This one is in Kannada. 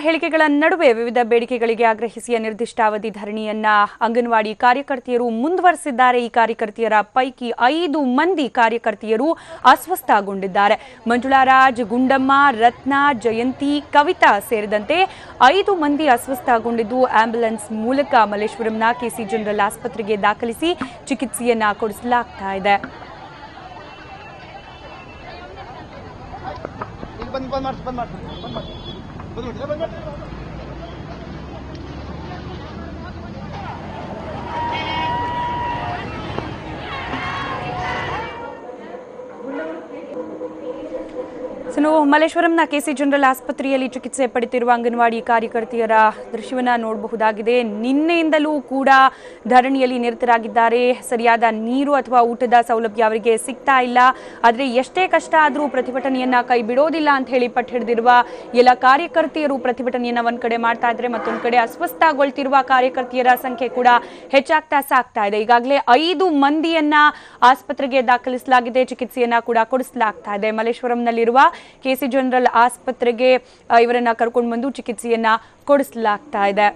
ಹೇಳಿಕೆಗಳ ನಡುವೆ ವಿವಿಧ ಬೇಡಿಕೆಗಳಿಗೆ ಆಗ್ರಹಿಸಿ ನಿರ್ದಿಷ್ಟಾವಧಿ ಧರಣಿಯನ್ನ ಅಂಗನವಾಡಿ ಕಾರ್ಯಕರ್ತೆಯರು ಮುಂದುವರೆಸಿದ್ದಾರೆ. ಈ ಕಾರ್ಯಕರ್ತೆಯರ ಪೈಕಿ 5 ಮಂದಿ ಕಾರ್ಯಕರ್ತೆಯರು ಅಸ್ವಸ್ಥಗೊಂಡಿದ್ದಾರೆ. ಮಂಜುಳಾ ರಾಜ್, ಗುಂಡಮ್ಮ, ರತ್ನ, ಜಯಂತಿ, ಕವಿತಾ ಸೇರಿದಂತೆ 5 ಮಂದಿ ಅಸ್ವಸ್ಥಗೊಂಡಿದ್ದು ಆಂಬ್ಯುಲೆನ್ಸ್ ಮೂಲಕ ಮಲ್ಲೇಶ್ವರಂನ ಕೆಸಿ ಜನರಲ್ ಆಸ್ಪತ್ರೆಗೆ ದಾಖಲಿಸಿ ಚಿಕಿತ್ಸೆಯನ್ನ ಕೊಡಿಸಲಾಗ್ತಾ ಇದೆ. ಮಲ್ಲೇಶ್ವರಂನ ಕೆಸಿ ಜನರಲ್ ಆಸ್ಪತ್ರೆಯಲ್ಲಿ ಚಿಕಿತ್ಸೆ ಪಡೆಯುತ್ತಿರುವ ಅಂಗನವಾಡಿ ಕಾರ್ಯಕರ್ತೆಯರ ದೃಶ್ಯವನ್ನ ನೋಡಬಹುದಾಗಿದೆ. ನಿನ್ನೆಯಿಂದಲೂ ಕೂಡ ಧರಣಿಯಲ್ಲಿ ನಿರತರಾಗಿದ್ದಾರೆ. ಸರಿಯಾದ ನೀರು ಅಥವಾ ಊಟದ ಸೌಲಭ್ಯ ಅವರಿಗೆ ಸಿಗ್ತಾ ಇಲ್ಲ. ಆದರೆ ಎಷ್ಟೇ ಕಷ್ಟ ಆದರೂ ಪ್ರತಿಭಟನೆಯನ್ನ ಕೈ ಬಿಡೋದಿಲ್ಲ ಅಂತ ಹೇಳಿ ಪಟ್ಟು ಹಿಡಿದಿರುವ ಎಲ್ಲ ಕಾರ್ಯಕರ್ತೆಯರು ಪ್ರತಿಭಟನೆಯನ್ನ ಒಂದ್ ಕಡೆ ಮಾಡ್ತಾ ಇದ್ದಾರೆ. ಮತ್ತೊಂದು ಕಡೆ ಅಸ್ವಸ್ಥಗೊಳ್ತಿರುವ ಕಾರ್ಯಕರ್ತೆಯರ ಸಂಖ್ಯೆ ಕೂಡ ಹೆಚ್ಚಾಗ್ತಾ ಸಾಗ್ತಾ ಇದೆ. ಈಗಾಗಲೇ 5 ಮಂದಿಯನ್ನ ಆಸ್ಪತ್ರೆಗೆ ದಾಖಲಿಸಲಾಗಿದೆ. ಚಿಕಿತ್ಸೆಯನ್ನ ಕೂಡ ಕೊಡಿಸಲಾಗ್ತಾ ಇದೆ. ಮಲ್ಲೇಶ್ವರಂನಲ್ಲಿರುವ ಕೆಸಿ ಜನರಲ್ ಆಸ್ಪತ್ರೆಗೆ ಇವರನ್ನ ಕರ್ಕೊಂಡು ಬಂದು ಚಿಕಿತ್ಸೆಯನ್ನ ಕೊಡಿಸಲಾಗ್ತಾ ಇದೆ.